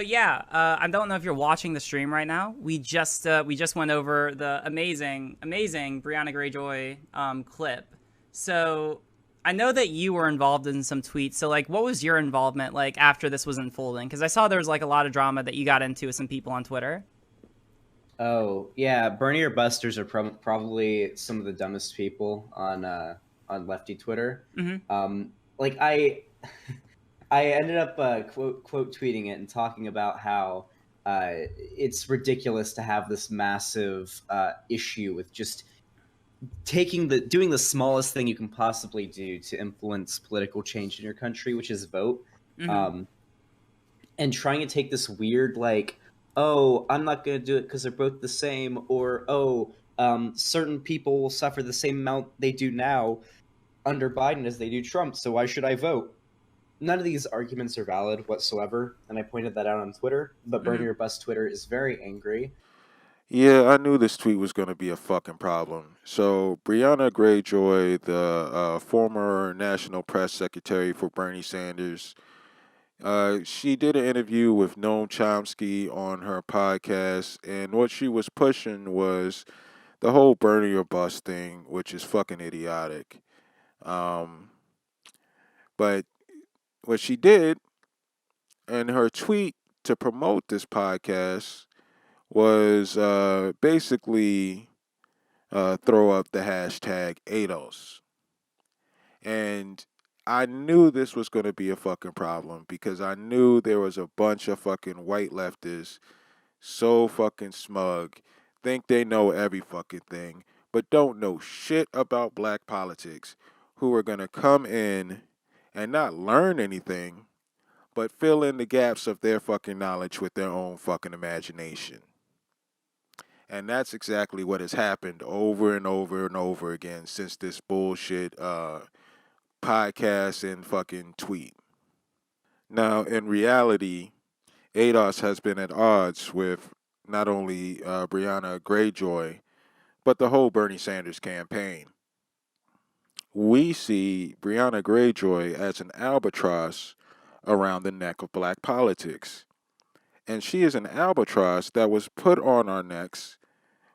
yeah, I don't know if you're watching the stream right now. We just went over the amazing Briahna Greyjoy clip. So I know that you were involved in some tweets. So like, what was your involvement like after this was unfolding? Because I saw there was like a lot of drama that you got into with some people on Twitter. Oh yeah, Bernie or Busters are probably some of the dumbest people on lefty Twitter. Like I ended up quote tweeting it and talking about how it's ridiculous to have this massive issue with just doing the smallest thing you can possibly do to influence political change in your country, which is vote, and trying to take this weird like, oh, I'm not going to do it because they're both the same, or oh, certain people will suffer the same amount they do now under Biden as they do Trump, so why should I vote? None of these arguments are valid whatsoever, and I pointed that out on Twitter, but Bernie or Bust Twitter is very angry. Yeah, I knew this tweet was going to be a fucking problem. So, Briahna Greyjoy, the former National Press Secretary for Bernie Sanders, she did an interview with Noam Chomsky on her podcast, and what she was pushing was the whole Bernie or Bust thing, which is fucking idiotic. But what she did in her tweet to promote this podcast was basically throw up the hashtag ADOS. And I knew this was going to be a fucking problem because I knew there was a bunch of fucking white leftists so fucking smug, think they know every fucking thing, but don't know shit about black politics, who are going to come in and not learn anything, but fill in the gaps of their fucking knowledge with their own fucking imagination. And that's exactly what has happened over and over and over again since this bullshit podcast and fucking tweet. Now, in reality, ADOS has been at odds with not only Briahna Greyjoy, but the whole Bernie Sanders campaign. We see Briahna Greyjoy as an albatross around the neck of black politics. And she is an albatross that was put on our necks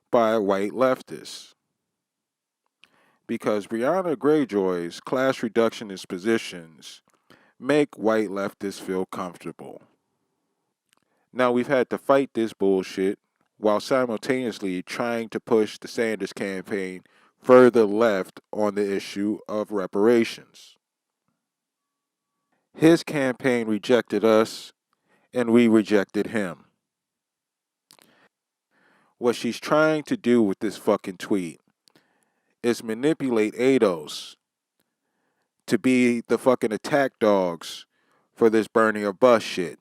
by white leftists. Because Briahna Greyjoy's class reductionist positions make white leftists feel comfortable. Now, we've had to fight this bullshit while simultaneously trying to push the Sanders campaign further left on the issue of reparations. His campaign rejected us, and we rejected him. What she's trying to do with this fucking tweet is manipulate ADOS to be the fucking attack dogs for this Bernie or Bust shit.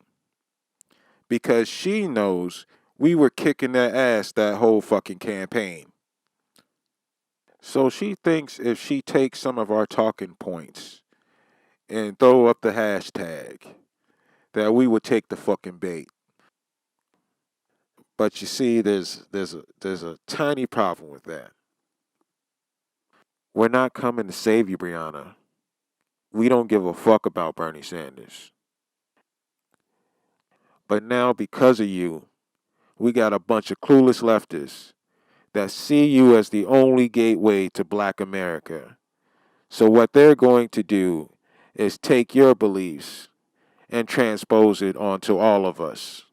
Because she knows we were kicking their ass that whole fucking campaign. So she thinks if she takes some of our talking points and throw up the hashtag, that we would take the fucking bait. But you see, there's a tiny problem with that. We're not coming to save you, Briahna. We don't give a fuck about Bernie Sanders. But now, because of you, we got a bunch of clueless leftists that see you as the only gateway to black America. So what they're going to do is take your beliefs and transpose it onto all of us.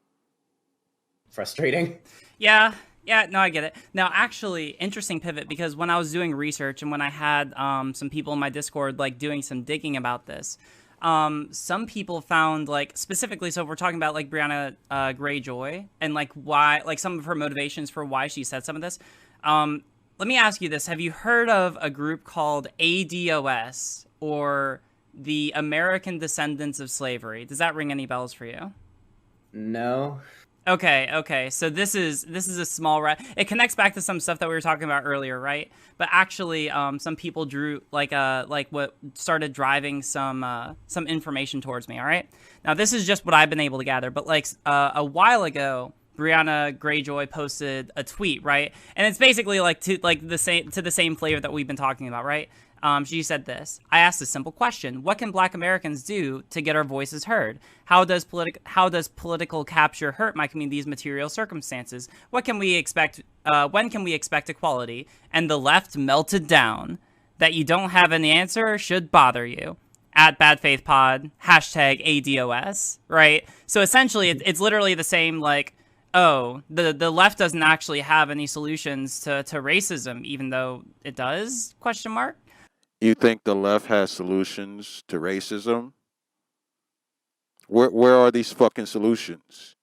Frustrating. Yeah, no, I get it. Now, actually, interesting pivot, because when I was doing research and when I had some people in my Discord like doing some digging about this, some people found like specifically, so if we're talking about like Briahna Greyjoy and like why, like some of her motivations for why she said some of this. Let me ask you this. Have you heard of a group called ADOS, or the American Descendants of Slavery? Does that ring any bells for you? No. Okay. So this is a small it connects back to some stuff that we were talking about earlier, right? But actually, some people drew like what started driving some information towards me. All right. Now this is just what I've been able to gather, but like a while ago, Briahna Greyjoy posted a tweet, right? And it's basically like to the same flavor that we've been talking about, right? She said this: I asked a simple question: what can Black Americans do to get our voices heard? How does political capture hurt my community's material circumstances? What can we expect? When can we expect equality? And the left melted down. That you don't have an answer should bother you. At Bad Faith Pod, hashtag ADOS, right? So essentially, it's literally the same, like, oh, the left doesn't actually have any solutions to racism, even though it does, question mark? You think the left has solutions to racism? Where are these fucking solutions?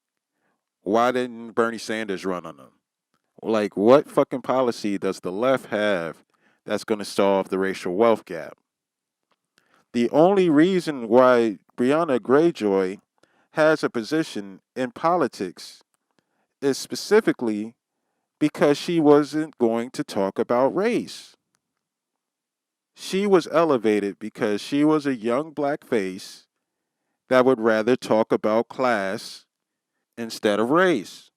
Why didn't Bernie Sanders run on them? Like, what fucking policy does the left have that's going to solve the racial wealth gap? The only reason why Briahna Greyjoy has a position in politics is specifically because she wasn't going to talk about race. She was elevated because she was a young black face that would rather talk about class instead of race.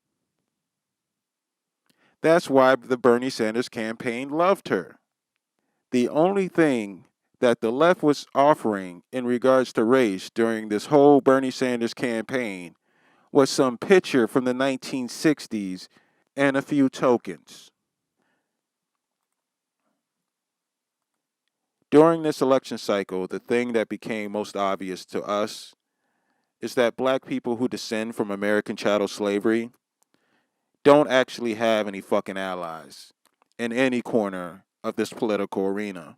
That's why the Bernie Sanders campaign loved her. The only thing that the left was offering in regards to race during this whole Bernie Sanders campaign was some picture from the 1960s and a few tokens. During this election cycle, the thing that became most obvious to us is that black people who descend from American chattel slavery don't actually have any fucking allies in any corner of this political arena.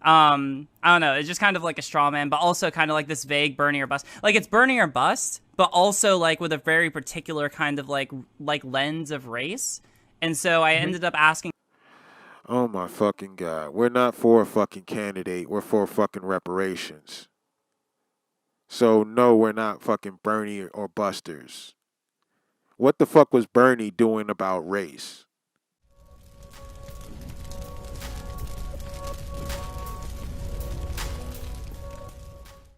I don't know. It's just kind of like a straw man, but also kind of like this vague Bernie or bust. Like, it's Bernie or bust, but also like with a very particular kind of like lens of race. And so I ended up asking. Oh my fucking God. We're not for a fucking candidate. We're for fucking reparations. So no, we're not fucking Bernie or busters. What the fuck was Bernie doing about race?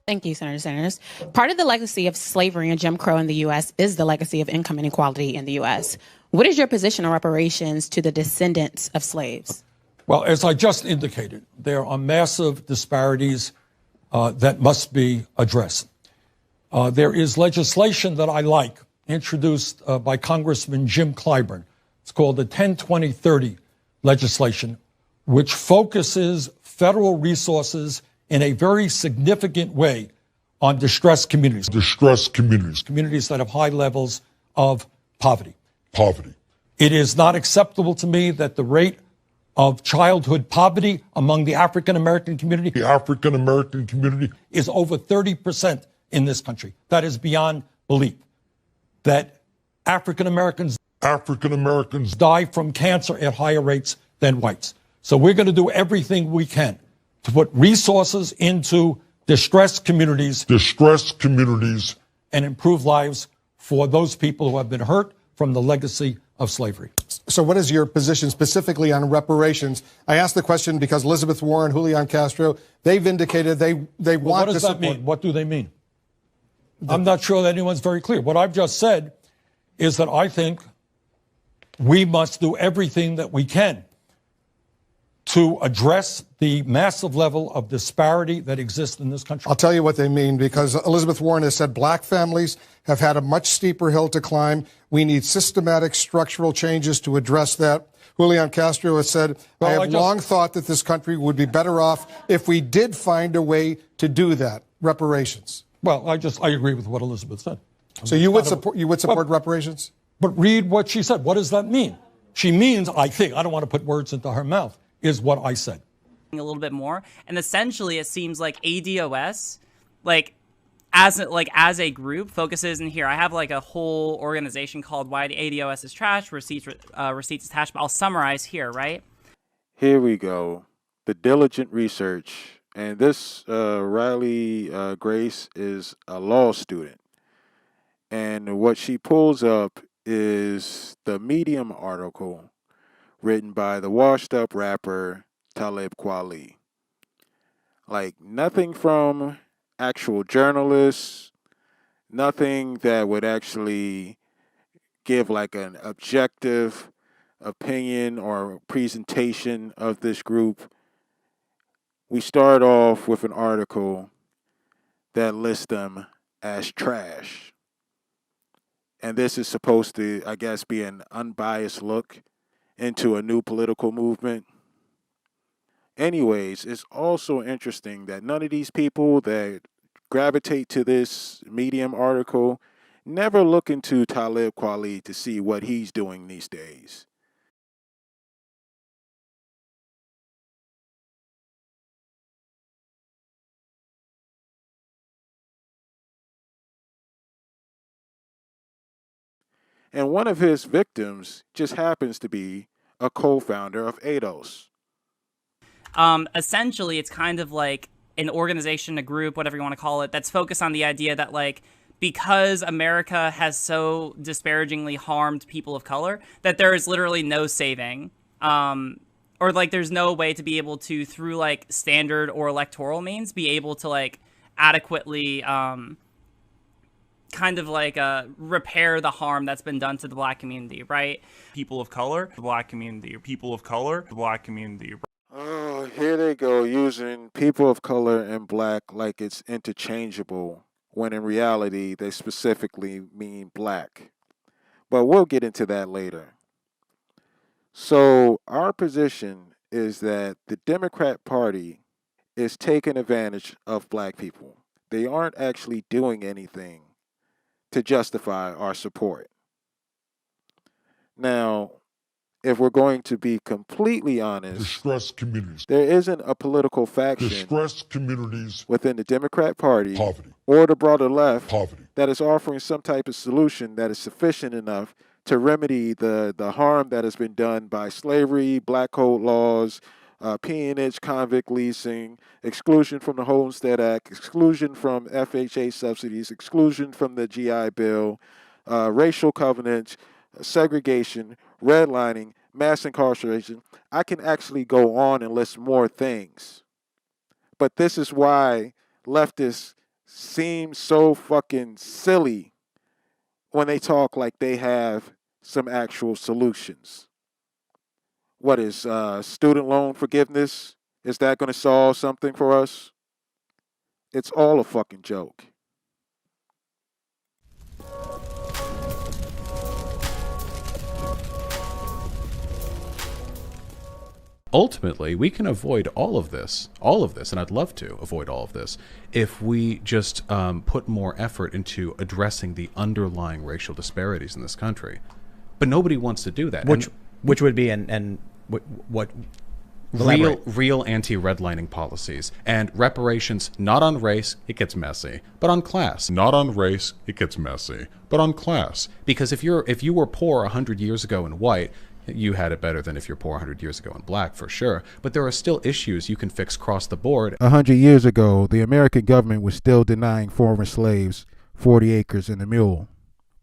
Thank you, Senator Sanders. Part of the legacy of slavery and Jim Crow in the U.S. is the legacy of income inequality in the U.S. What is your position on reparations to the descendants of slaves? Well, as I just indicated, there are massive disparities that must be addressed. There is legislation that I like, introduced by Congressman Jim Clyburn. It's called the 10-20-30 legislation, which focuses federal resources in a very significant way on distressed communities. Communities that have high levels of poverty. It is not acceptable to me that the rate of childhood poverty among the African American community is over 30% in this country. That is beyond belief. That African Americans die from cancer at higher rates than whites. So we're going to do everything we can to put resources into distressed communities and improve lives for those people who have been hurt from the legacy of slavery. So what is your position specifically on reparations? I asked the question because Elizabeth Warren, Julian Castro, they've indicated they want what does to that mean? What do they mean? I'm not sure that anyone's very clear. What I've just said is that I think we must do everything that we can to address the massive level of disparity that exists in this country. I'll tell you what they mean, because Elizabeth Warren has said black families have had a much steeper hill to climb. We need systematic structural changes to address that. Julian Castro has said, I have long thought that this country would be better off if we did find a way to do that. Reparations. Well, I agree with what Elizabeth said. So you would support reparations? But read what she said. What does that mean? She means, I think, I don't want to put words into her mouth, is what I said. A little bit more, and essentially it seems like ADOS, as a group, focuses in here. I have like a whole organization called Why ADOS is Trash, Receipts Attached, but I'll summarize here, right? Here we go. The diligent research. And this Riley Grace is a law student. And what she pulls up is the Medium article written by the washed up rapper Talib Kweli. Like, nothing from actual journalists, nothing that would actually give like an objective opinion or presentation of this group. we start off with an article that lists them as trash. And this is supposed to, I guess, be an unbiased look into a new political movement. Anyways, it's also interesting that none of these people that gravitate to this Medium article never look into Talib Kweli to see what he's doing these days. And one of his victims just happens to be a co-founder of ADOS. Essentially, it's kind of like an organization, a group, whatever you want to call it, that's focused on the idea that, like, because America has so disparagingly harmed people of color, that there is literally no saving, or, like, there's no way to be able to, through, like, standard or electoral means, be able to, like, adequately, kind of like repair the harm that's been done to the black community, right? People of color, the black community, or people of color, the black community. Oh, here they go, using people of color and black like it's interchangeable, when in reality they specifically mean black. But we'll get into that later. So our position is that the Democrat Party is taking advantage of black people. They aren't actually doing anything to justify our support. Now, if we're going to be completely honest, distressed communities. There isn't a political faction Distressed communities. Within the Democrat Party Poverty. Or the broader left Poverty. That is offering some type of solution that is sufficient enough to remedy the harm that has been done by slavery, black code laws, peonage, convict leasing, exclusion from the Homestead Act, exclusion from FHA subsidies, exclusion from the GI Bill, racial covenants, segregation, redlining, mass incarceration. I can actually go on and list more things. But this is why leftists seem so fucking silly when they talk like they have some actual solutions. What is student loan forgiveness? Is that going to solve something for us? It's all a fucking joke. Ultimately, we can avoid all of this, and I'd love to avoid all of this, if we just put more effort into addressing the underlying racial disparities in this country. But nobody wants to do that. Which would be what real anti-redlining policies and reparations, not on race, it gets messy, but on class. Not on race, it gets messy, but on class. Because if you were poor 100 years ago and white, you had it better than if you're poor 100 years ago in black, for sure. But there are still issues you can fix across the board. 100 years ago, the American government was still denying former slaves 40 acres and a mule.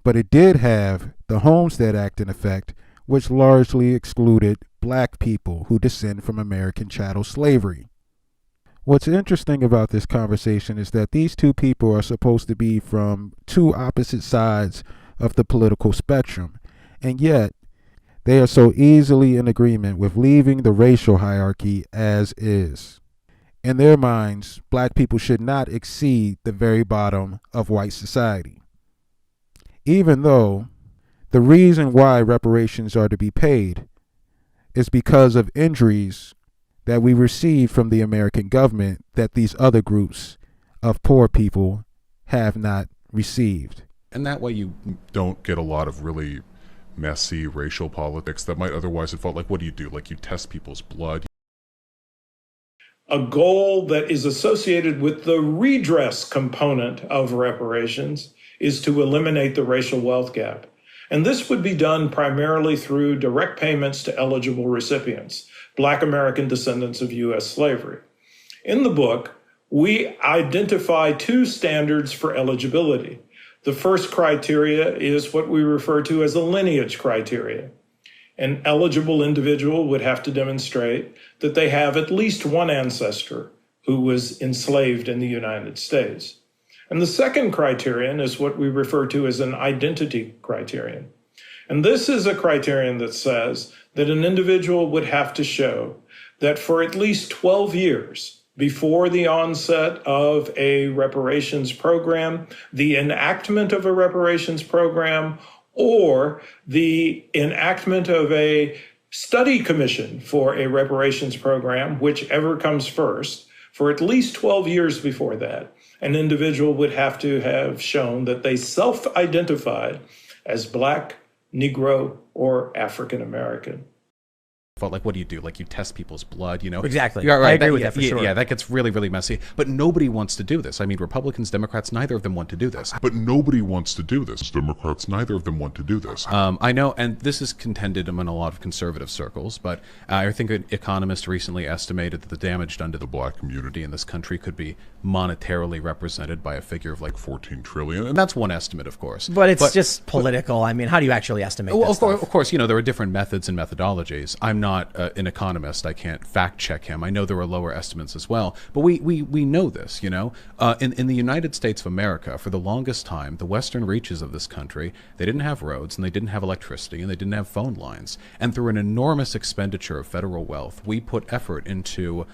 But it did have the Homestead Act in effect, which largely excluded black people who descend from American chattel slavery. What's interesting about this conversation is that these two people are supposed to be from two opposite sides of the political spectrum, and yet they are so easily in agreement with leaving the racial hierarchy as is. In their minds, black people should not exceed the very bottom of white society. Even though the reason why reparations are to be paid is because of injuries that we receive from the American government that these other groups of poor people have not received. And that way you don't get a lot of really messy racial politics that might otherwise have felt like, what do? Like, you test people's blood. A goal that is associated with the redress component of reparations is to eliminate the racial wealth gap. And this would be done primarily through direct payments to eligible recipients, Black American descendants of U.S. slavery. In the book, we identify two standards for eligibility. The first criteria is what we refer to as a lineage criteria. An eligible individual would have to demonstrate that they have at least one ancestor who was enslaved in the United States. And the second criterion is what we refer to as an identity criterion. And this is a criterion that says that an individual would have to show that for at least 12 years before the onset of a reparations program, the enactment of a reparations program, or the enactment of a study commission for a reparations program, whichever comes first, for at least 12 years before that, an individual would have to have shown that they self-identified as Black, Negro, or African American. Like, what do? Like, you test people's blood, you know? Exactly. Yeah, right. I agree with that for sure. Yeah, that gets really, really messy. But nobody wants to do this. I mean, Republicans, Democrats, neither of them want to do this. But nobody wants to do this. Democrats, neither of them want to do this. I know, and this is contended in a lot of conservative circles, but I think an economist recently estimated that the damage done to the Black community in this country could be monetarily represented by a figure of like 14 trillion. And that's one estimate, of course. But it's just political. I mean, how do you actually estimate this of course, you know, there are different methods and methodologies. I'm not an economist. I can't fact check him. I know there are lower estimates as well, but we know this, you know. In the United States of America, for the longest time, the western reaches of this country, they didn't have roads, and they didn't have electricity, and they didn't have phone lines. And through an enormous expenditure of federal wealth, we put effort into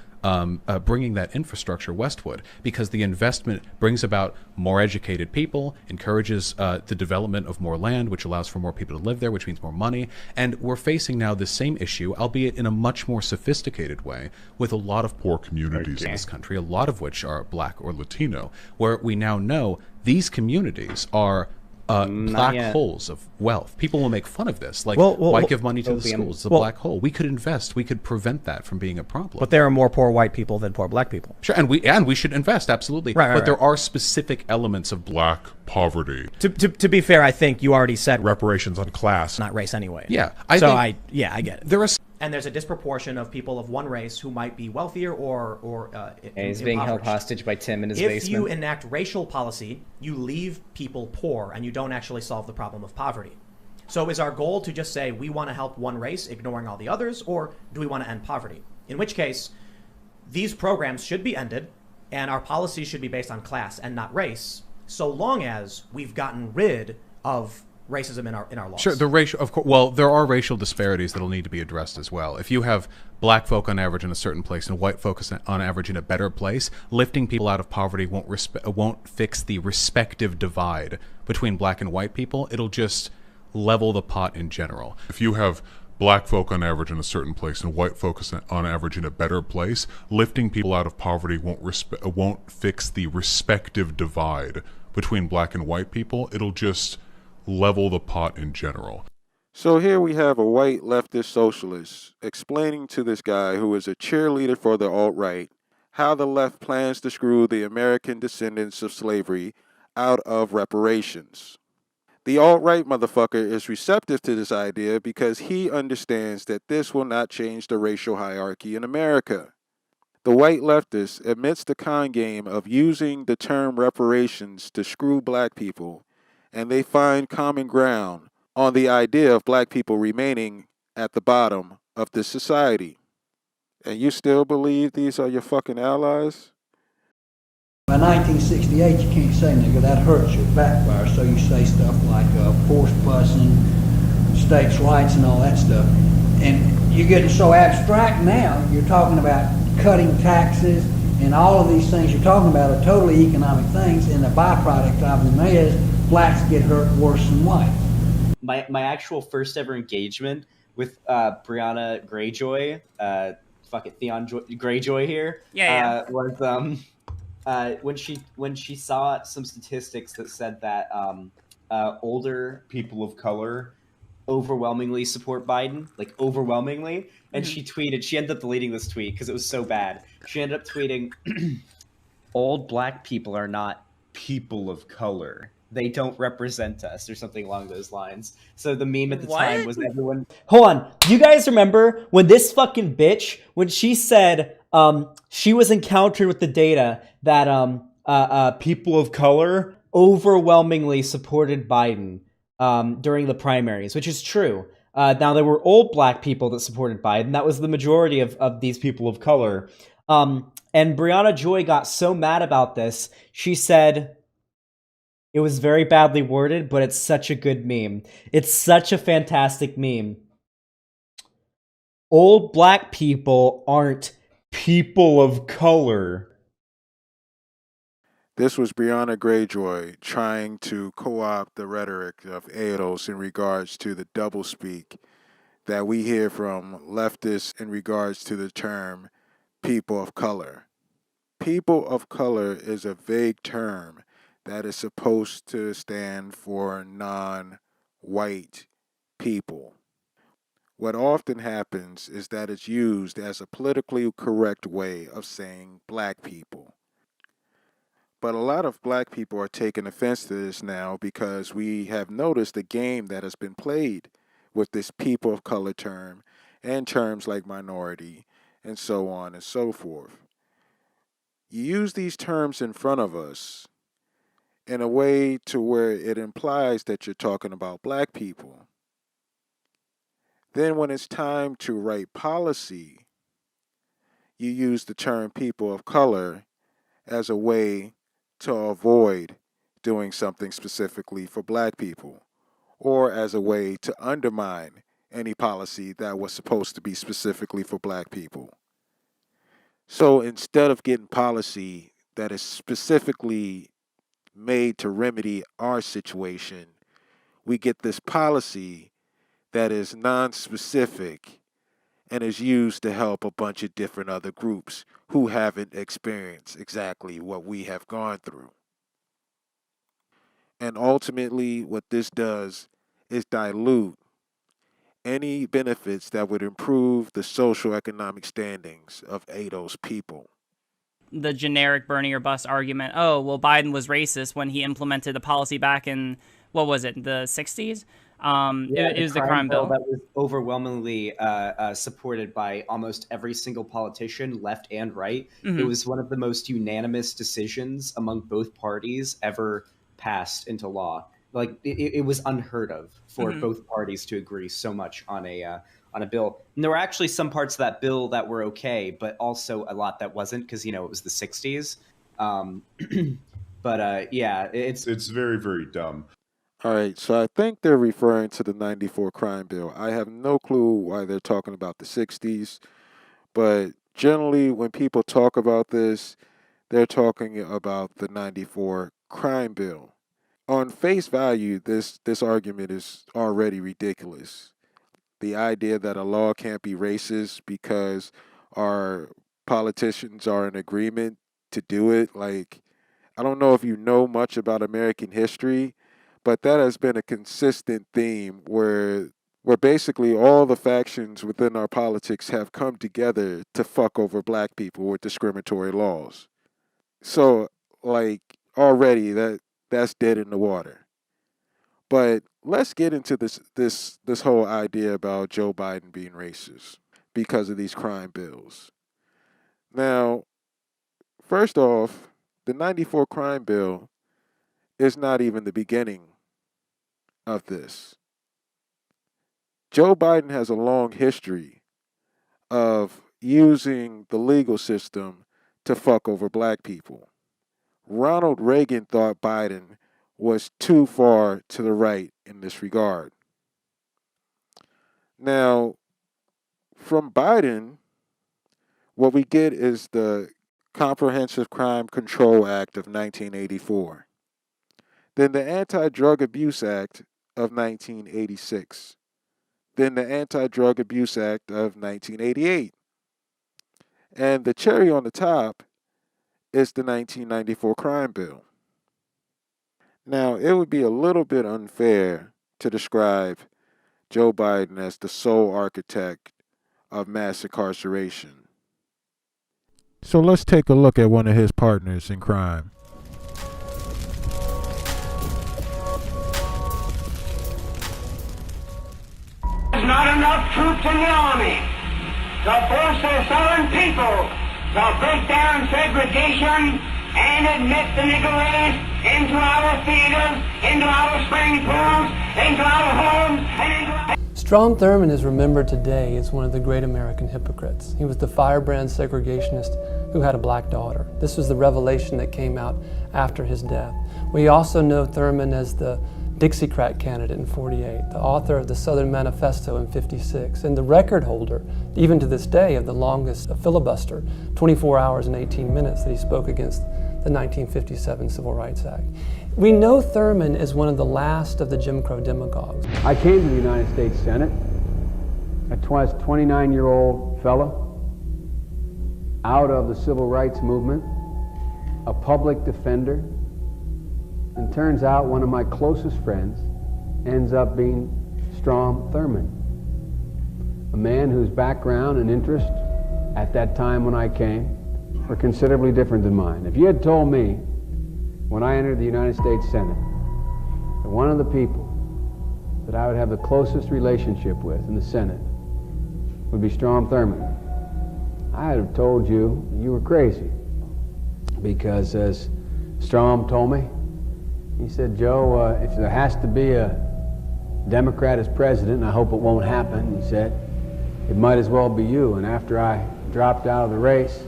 bringing that infrastructure westward, because the investment brings about more educated people, encourages the development of more land, which allows for more people to live there, which means more money. And we're facing now the same issue, albeit in a much more sophisticated way, with a lot of poor communities in this country, a lot of which are Black or Latino, where we now know these communities are black holes of wealth. People will make fun of this. Like, why give money to the schools? It's a black hole. We could invest. We could prevent that from being a problem. But there are more poor white people than poor Black people. Sure, and we should invest, absolutely. But there are specific elements of Black poverty. To be fair, I think you already said reparations on class, not race anyway. Yeah, I get it. There are. And there's a disproportion of people of one race who might be wealthier or he's being held hostage by Tim in his basement. If you enact racial policy, you leave people poor and you don't actually solve the problem of poverty. So is our goal to just say we want to help one race, ignoring all the others, or do we want to end poverty? In which case, these programs should be ended and our policies should be based on class and not race, so long as we've gotten rid of racism in our laws. Sure, the racial, of course. Well, there are racial disparities that'll need to be addressed as well. If you have Black folk on average in a certain place and white folk on average in a better place, lifting people out of poverty won't fix the respective divide between Black and white people. It'll just level the pot in general. If you have Black folk on average in a certain place and white folk on average in a better place, lifting people out of poverty won't fix the respective divide between Black and white people. It'll just level the pot in general. So here we have a white leftist socialist explaining to this guy who is a cheerleader for the alt-right how the left plans to screw the American descendants of slavery out of reparations. The alt-right motherfucker is receptive to this idea because he understands that this will not change the racial hierarchy in America. The white leftist admits the con game of using the term reparations to screw Black people, and they find common ground on the idea of Black people remaining at the bottom of this society. And you still believe these are your fucking allies? By 1968, you can't say nigga, that hurts you, backfire, so you say stuff like forced busing, states' rights and all that stuff. And you're getting so abstract now, you're talking about cutting taxes and all of these things you're talking about are totally economic things, and the byproduct of them is Blacks get hurt worse than whites. My actual first ever engagement with Briahna Greyjoy, Theon Greyjoy here, was when she saw some statistics that said that older people of color overwhelmingly support Biden, like overwhelmingly, and she ended up deleting this tweet because it was so bad. She ended up tweeting, "Old Black people are not people of color. They don't represent us," or something along those lines. So the meme at the time was everyone... Hold on. Do you guys remember when this fucking bitch, when she said she was encountered with the data that people of color overwhelmingly supported Biden during the primaries, which is true. Now, there were old Black people that supported Biden. That was the majority of these people of color. And Briahna Joy got so mad about this, she said, it was very badly worded, but it's such a good meme. It's such a fantastic meme. Old Black people aren't people of color. This was Briahna Greyjoy trying to co-opt the rhetoric of ADOS in regards to the doublespeak that we hear from leftists in regards to the term people of color. People of color is a vague term that is supposed to stand for non-white people. What often happens is that it's used as a politically correct way of saying black people. But a lot of black people are taking offense to this now because we have noticed a game that has been played with this people of color term and terms like minority and so on and so forth. You use these terms in front of us in a way to where it implies that you're talking about black people. Then when it's time to write policy, you use the term people of color as a way to avoid doing something specifically for black people, or as a way to undermine any policy that was supposed to be specifically for black people. So instead of getting policy that is specifically made to remedy our situation, we get this policy that is non-specific and is used to help a bunch of different other groups who haven't experienced exactly what we have gone through. And ultimately, what this does is dilute any benefits that would improve the social economic standings of ADOS people. The generic Bernie or bust argument, oh, well, Biden was racist when he implemented a policy back in, what was it, the 60s? It was the crime bill that was overwhelmingly supported by almost every single politician, left and right. Mm-hmm. It was one of the most unanimous decisions among both parties ever passed into law. Like it was unheard of for both parties to agree so much on a bill. And there were actually some parts of that bill that were okay, but also a lot that wasn't because, it was the 60s. Yeah, it's very, very dumb. All right, so I think they're referring to the 94 crime bill. I have no clue why they're talking about the 60s, but generally when people talk about this, they're talking about the 94 crime bill. On face value, this argument is already ridiculous. The idea that a law can't be racist because our politicians are in agreement to do it, like, I don't know if you know much about American history, but that has been a consistent theme where basically all the factions within our politics have come together to fuck over black people with discriminatory laws. So, like, already that's dead in the water. But let's get into this whole idea about Joe Biden being racist because of these crime bills. Now, first off, the 94 crime bill is not even the beginning of this. Joe Biden has a long history of using the legal system to fuck over black people. Ronald Reagan thought Biden was too far to the right in this regard. Now, from Biden, what we get is the Comprehensive Crime Control Act of 1984. Then the Anti-Drug Abuse Act of 1986. Then the Anti-Drug Abuse Act of 1988. And the cherry on the top is the 1994 crime bill. Now, it would be a little bit unfair to describe Joe Biden as the sole architect of mass incarceration. So let's take a look at one of his partners in crime. There's not enough troops in the army to force their southern people to break down segregation and admit the Negro race into our theaters, into our swimming pools, into our homes, and into our... Strom Thurmond is remembered today as one of the great American hypocrites. He was the firebrand segregationist who had a black daughter. This was the revelation that came out after his death. We also know Thurmond as the Dixiecrat candidate in 48, the author of the Southern Manifesto in 56, and the record holder, even to this day, of the longest filibuster, 24 hours and 18 minutes, that he spoke against the 1957 Civil Rights Act. We know Thurman is one of the last of the Jim Crow demagogues. I came to the United States Senate, a 29-year-old fellow, out of the civil rights movement, a public defender, and turns out one of my closest friends ends up being Strom Thurmond, a man whose background and interest at that time when I came were considerably different than mine. If you had told me when I entered the United States Senate that one of the people that I would have the closest relationship with in the Senate would be Strom Thurmond, I'd have told you you were crazy. Because as Strom told me, he said, Joe, if there has to be a Democrat as president, and I hope it won't happen, he said, it might as well be you. And after I dropped out of the race,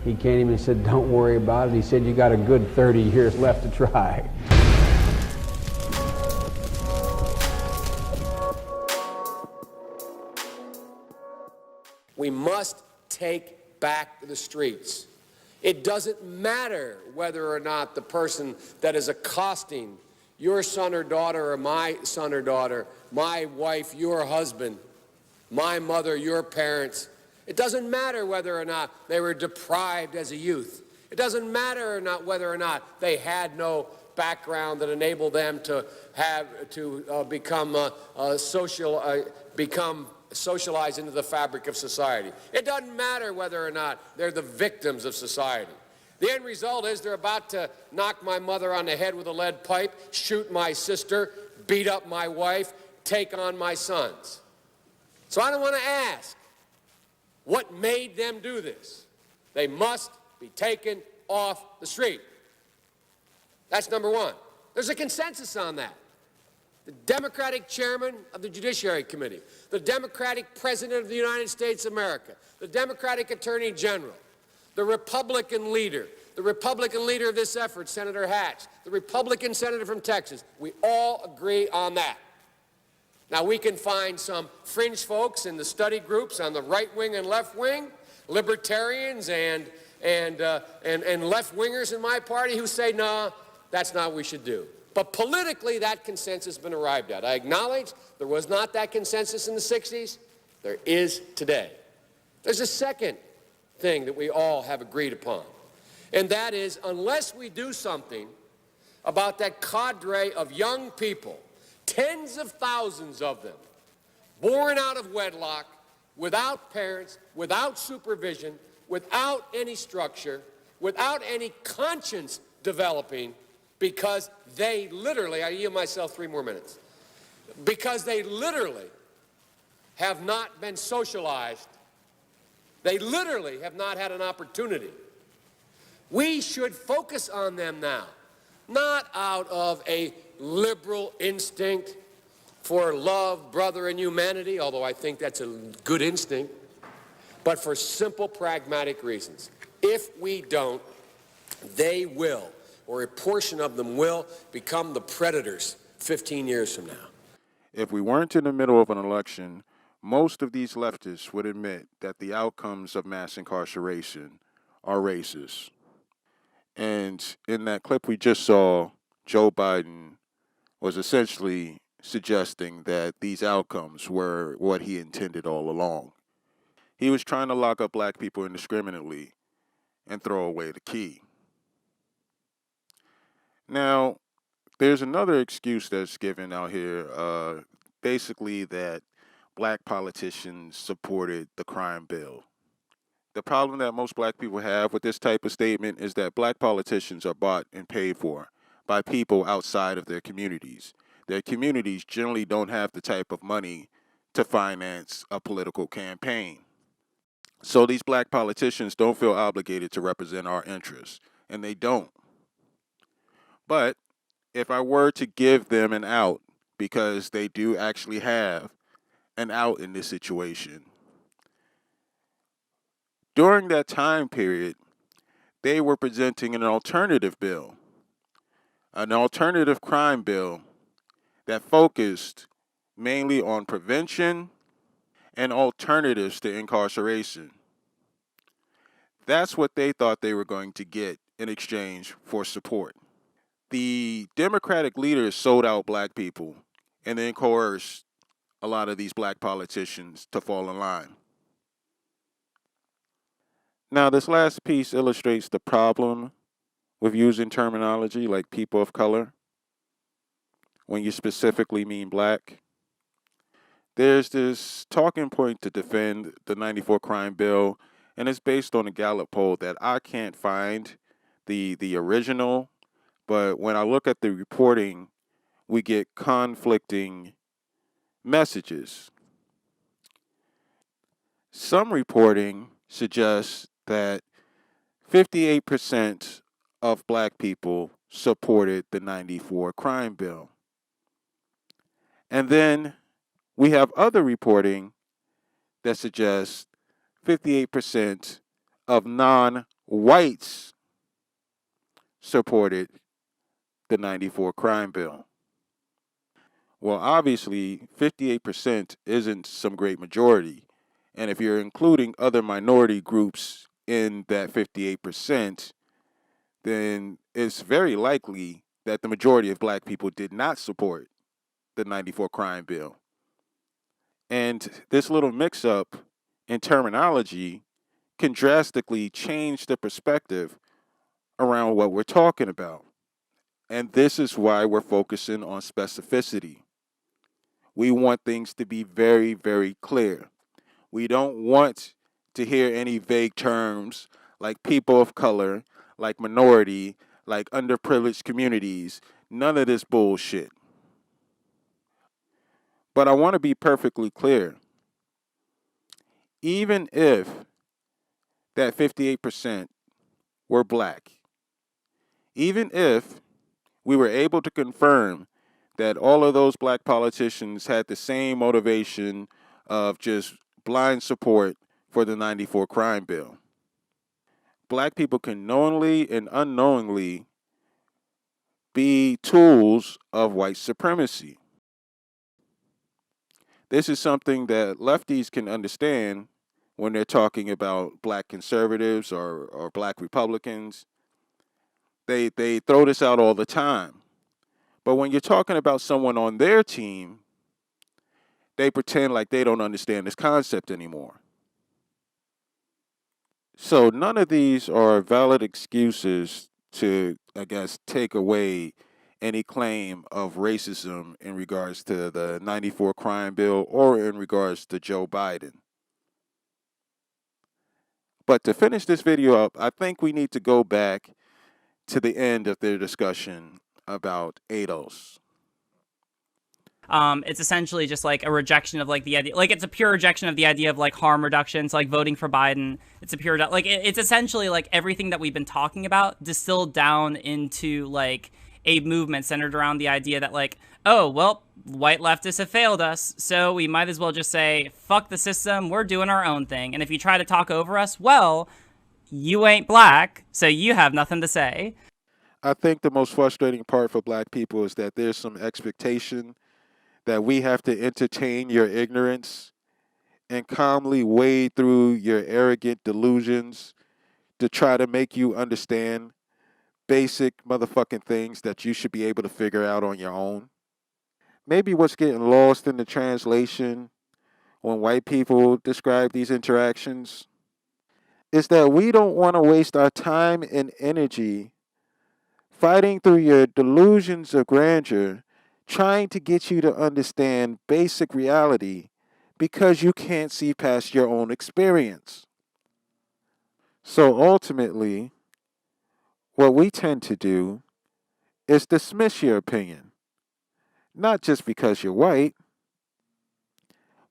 he came to me and said, don't worry about it. He said, you got a good 30 years left to try. We must take back the streets. It doesn't matter whether or not the person that is accosting your son or daughter or my son or daughter, my wife, your husband, my mother, your parents. It doesn't matter whether or not they were deprived as a youth. It doesn't matter or not whether or not they had no background that enabled them to become socialized into the fabric of society. It doesn't matter whether or not they're the victims of society. The end result is they're about to knock my mother on the head with a lead pipe, shoot my sister, beat up my wife, take on my sons. So I don't want to ask what made them do this. They must be taken off the street. That's number one. There's a consensus on that. The Democratic chairman of the Judiciary Committee, the Democratic president of the United States of America, the Democratic attorney general, the Republican leader of this effort, Senator Hatch, the Republican senator from Texas. We all agree on that. Now, we can find some fringe folks in the study groups on the right wing and left wing, libertarians and left-wingers in my party who say, no, that's not what we should do. But politically, that consensus has been arrived at. I acknowledge there was not that consensus in the 60s. There is today. There's a second thing that we all have agreed upon, and that is unless we do something about that cadre of young people, tens of thousands of them, born out of wedlock, without parents, without supervision, without any structure, without any conscience developing, because they literally, I yield myself 3 more minutes, because they literally have not been socialized, they literally have not had an opportunity. We should focus on them now, not out of a liberal instinct for love, brother, and humanity, although I think that's a good instinct, but for simple, pragmatic reasons. If we don't, they will, or a portion of them will, become the predators 15 years from now. If we weren't in the middle of an election, most of these leftists would admit that the outcomes of mass incarceration are racist. And in that clip we just saw, Joe Biden was essentially suggesting that these outcomes were what he intended all along. He was trying to lock up black people indiscriminately and throw away the key. Now, there's another excuse that's given out here, basically that black politicians supported the crime bill. The problem that most black people have with this type of statement is that black politicians are bought and paid for by people outside of their communities. Their communities generally don't have the type of money to finance a political campaign. So these black politicians don't feel obligated to represent our interests, and they don't. But if I were to give them an out, because they do actually have an out in this situation, during that time period, they were presenting an alternative bill, an alternative crime bill that focused mainly on prevention and alternatives to incarceration. That's what they thought they were going to get in exchange for support. The Democratic leaders sold out black people and then coerced a lot of these black politicians to fall in line. Now, this last piece illustrates the problem with using terminology like people of color when you specifically mean black. There's this talking point to defend the 94 crime bill, and it's based on a Gallup poll that I can't find the original, but when I look at the reporting, we get conflicting messages. Some reporting suggests that 58% of black people supported the 94 crime bill. And then we have other reporting that suggests 58% of non-whites supported the 94 crime bill. Well, obviously, 58% isn't some great majority. And if you're including other minority groups in that 58%, then it's very likely that the majority of black people did not support the 94 crime bill. And this little mix-up in terminology can drastically change the perspective around what we're talking about. And this is why we're focusing on specificity. We want things to be very, very clear. We don't want to hear any vague terms like people of color, like minority, like underprivileged communities. None of this bullshit. But I want to be perfectly clear. Even if that 58% were black, even if we were able to confirm that all of those black politicians had the same motivation of just blind support for the 94 crime bill, black people can knowingly and unknowingly be tools of white supremacy. This is something that lefties can understand when they're talking about black conservatives or black Republicans. They throw this out all the time. But when you're talking about someone on their team, they pretend like they don't understand this concept anymore. So none of these are valid excuses to, I guess, take away any claim of racism in regards to the 94 crime bill or in regards to Joe Biden. But to finish this video up, I think we need to go back to the end of their discussion about ADOS. It's essentially just like a rejection of like the idea, like it's a pure rejection of the idea of like harm reduction. So like voting for Biden, it's a pure, like it's essentially like everything that we've been talking about distilled down into like a movement centered around the idea that like, oh, well, white leftists have failed us, so we might as well just say, fuck the system, we're doing our own thing. And if you try to talk over us, well, you ain't black, so you have nothing to say. I think the most frustrating part for black people is that there's some expectation that we have to entertain your ignorance and calmly wade through your arrogant delusions to try to make you understand basic motherfucking things that you should be able to figure out on your own. Maybe what's getting lost in the translation when white people describe these interactions is that we don't want to waste our time and energy fighting through your delusions of grandeur, trying to get you to understand basic reality because you can't see past your own experience. So ultimately, what we tend to do is dismiss your opinion, not just because you're white,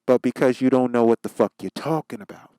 but because you don't know what the fuck you're talking about.